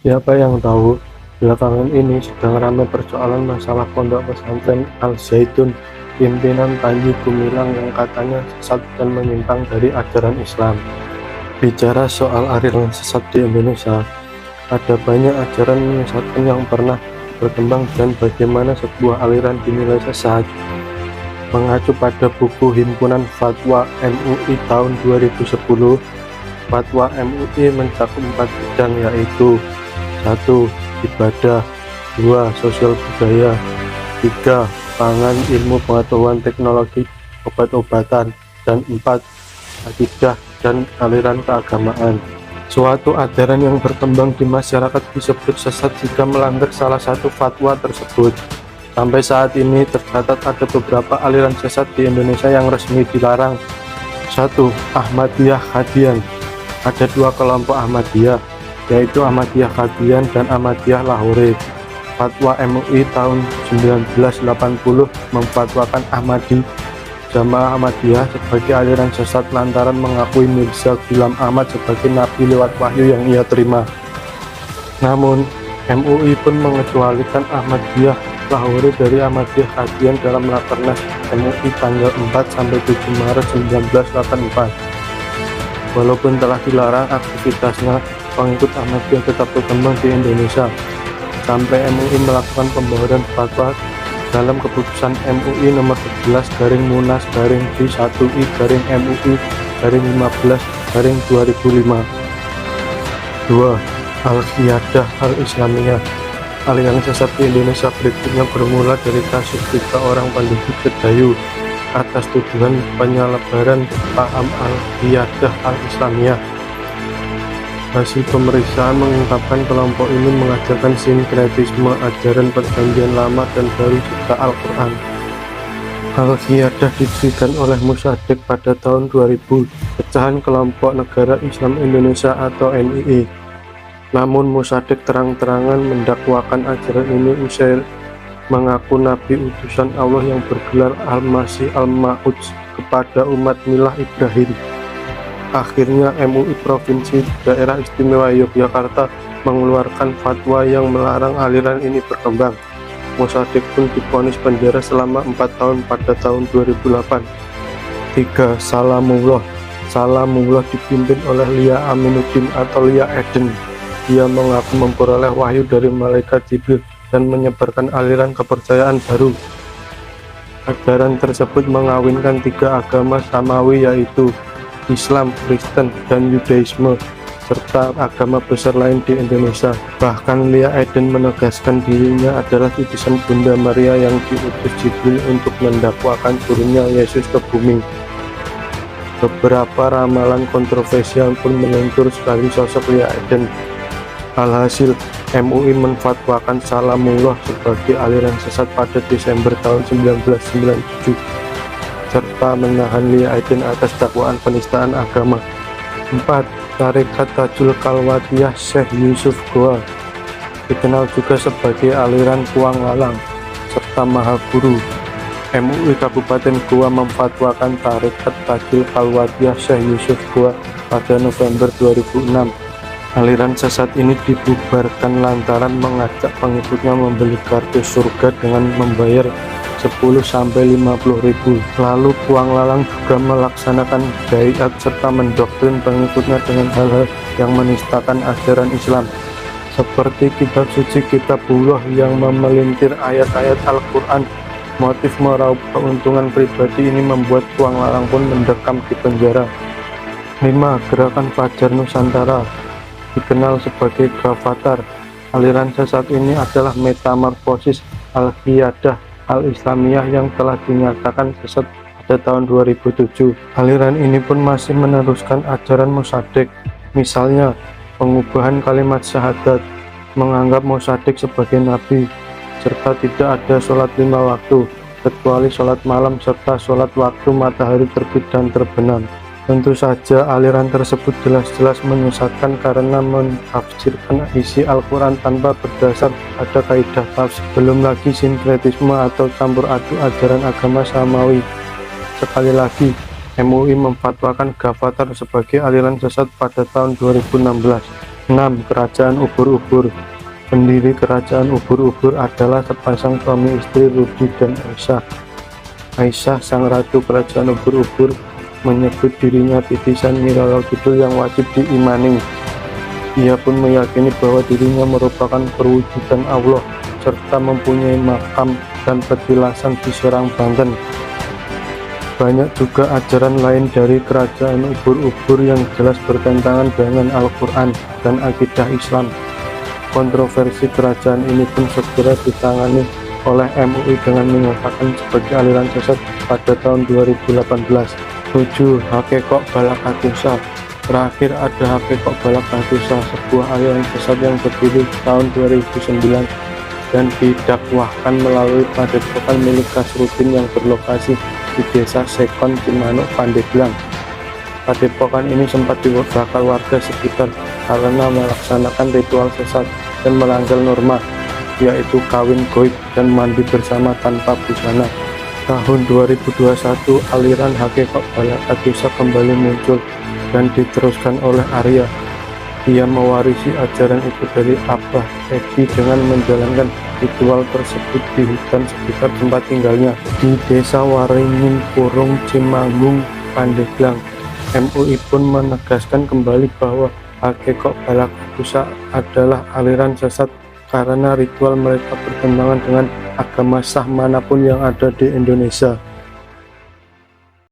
Siapa yang tahu, belakangan ini sedang ramai persoalan masalah pondok pesantren Al-Zaitun pimpinan Panji Gumilang yang katanya sesat dan menyimpang dari ajaran Islam. Bicara soal aliran sesat di Indonesia, ada banyak ajaran menyesatkan yang pernah berkembang dan bagaimana sebuah aliran dinilai sesat. Mengacu pada buku Himpunan Fatwa MUI tahun 2010, Fatwa MUI mencakup 4 bidang, yaitu 1. Ibadah, 2. Sosial budaya, 3. Pangan, ilmu pengetahuan teknologi, obat-obatan, dan 4. Akidah dan aliran keagamaan. Suatu ajaran yang berkembang di masyarakat disebut sesat jika melanggar salah satu fatwa tersebut. Sampai saat ini tercatat ada beberapa aliran sesat di Indonesia yang resmi dilarang. 1. Ahmadiyah Qadian. Ada 2 kelompok Ahmadiyah, yaitu Ahmadiyah Qadian dan Ahmadiyah Lahore. Fatwa MUI tahun 1980 memfatwakan Ahmadi Jamaah Ahmadiyah sebagai aliran sesat lantaran mengakui Mirza Ghulam Ahmad sebagai nabi lewat wahyu yang ia terima. Namun, MUI pun mengecualikan Ahmadiyah Lahore dari Ahmadiyah Qadian dalam Rakernas MUI tanggal 4-7 Maret 1984. Walaupun telah dilarang aktivitasnya, pengikut Ahmadiyah tetap berkembang di Indonesia. Sampai MUI melakukan pembaharuan fatwa dalam keputusan MUI nomor 11-I-1I-MUI-15-2005. 2. Al-Qiyadah Al-Islamiyah. Aliran sesat di Indonesia berikutnya bermula dari kasus 3 orang penduduk Kedayu atas tuduhan penyelebaran paham Al-Qiyadah Al-Islamiyah. Hasil pemeriksaan mengungkapkan kelompok ini mengajarkan sinkretisme ajaran perjanjian lama dan baru serta Al-Quran. Al-Qiyadah didirikan oleh Mossadegh pada tahun 2000, pecahan kelompok Negara Islam Indonesia atau NII. Namun Mossadegh terang-terangan mendakwakan ajaran ini usai mengaku nabi utusan Allah yang bergelar Al-Masih Al-Ma'ud kepada umat Milah Ibrahim. Akhirnya MUI Provinsi Daerah Istimewa Yogyakarta mengeluarkan fatwa yang melarang aliran ini berkembang. Mossadegh pun divonis penjara selama 4 tahun pada tahun 2008. 3. Salamullah. Salamullah dipimpin oleh Lia Aminuddin atau Lia Eden. Dia mengaku memperoleh wahyu dari malaikat Jibril dan menyebarkan aliran kepercayaan baru. Ajaran tersebut mengawinkan 3 agama samawi, yaitu Islam, Kristen, dan Yudaisme, serta agama besar lain di Indonesia. Bahkan Lia Eden menegaskan dirinya adalah utusan Bunda Maria yang diutus Jibril untuk mendakwakan turunnya Yesus ke bumi. Beberapa ramalan kontroversial pun melentur sekali sosok Lia Eden. Alhasil, MUI menfatwakan Salamullah sebagai aliran sesat pada Desember tahun 1997, serta menahan Lia Eden atas dakwaan penistaan agama. 4. Tarekat Tajul Khalwatiyah Syekh Yusuf Goa, dikenal juga sebagai aliran Kuang Lalang, serta Mahaguru. MUI Kabupaten Goa memfatwakan Tarekat Tajul Khalwatiyah Syekh Yusuf Goa pada November 2006. Aliran sesat ini dibubarkan lantaran mengajak pengikutnya membeli kartu surga dengan membayar 10-50 ribu. Lalu Kuang Lalang juga melaksanakan baiat serta mendoktrin pengikutnya dengan hal-hal yang menistakan ajaran Islam, seperti kitab suci Kitabullah yang memelintir ayat-ayat Al-Quran. Motif meraup keuntungan pribadi ini membuat Kuang Lalang pun mendekam di penjara. 5. Gerakan Fajar Nusantara, dikenal sebagai Gravatar. Aliran sesat ini adalah metamorfosis Al-Qiyadah Al-Islamiyah yang telah dinyatakan sesat pada tahun 2007. Aliran ini pun masih meneruskan ajaran Mossadegh, misalnya pengubahan kalimat syahadat, menganggap Mossadegh sebagai nabi, serta tidak ada sholat 5 waktu, kecuali sholat malam serta sholat waktu matahari terbit dan terbenam. Tentu saja aliran tersebut jelas-jelas menyesatkan karena menafsirkan isi Al-Quran tanpa berdasar pada kaidah tafsir. Belum lagi sinkretisme atau campur aduk ajaran agama samawi. Sekali lagi, MUI memfatwakan Gravatar sebagai aliran sesat pada tahun 2016. 6. Kerajaan Ubur-Ubur. Pendiri Kerajaan Ubur-Ubur adalah sepasang suami istri, Rudi dan Aisyah. Aisyah, sang ratu Kerajaan Ubur-Ubur, menyebut dirinya titisan Nyi Kidul yang wajib diimani. Ia pun meyakini bahwa dirinya merupakan perwujudan Allah serta mempunyai makam dan petilasan di Serang, Banten. Banyak juga ajaran lain dari Kerajaan Ubur-Ubur yang jelas bertentangan dengan Al-Quran dan akidah Islam. Kontroversi kerajaan ini pun segera ditangani oleh MUI dengan menyatakan sebagai aliran sesat pada tahun 2018. 7. Hakekok Balakatusah. Terakhir ada Hakekok Balakatusah, sebuah aliran sesat yang berdiri tahun 2009 dan didakwahkan melalui padepokan milik Kasrudin yang berlokasi di Desa Sekon, Cimanuk, Pandeglang. Padepokan ini sempat dibakar warga sekitar karena melaksanakan ritual sesat dan melanggar norma, yaitu kawin goib dan mandi bersama tanpa busana. Tahun 2021, aliran Hakekok Balakatusah kembali muncul dan diteruskan oleh Arya. Ia mewarisi ajaran itu dari Abah Edi dengan menjalankan ritual tersebut di hutan sekitar tempat tinggalnya di Desa Waringin Purung, Cimanggung, Pandeglang. MUI pun menegaskan kembali bahwa Hakekok Balakatusah adalah aliran sesat karena ritual mereka bertentangan dengan agama sah manapun yang ada di Indonesia.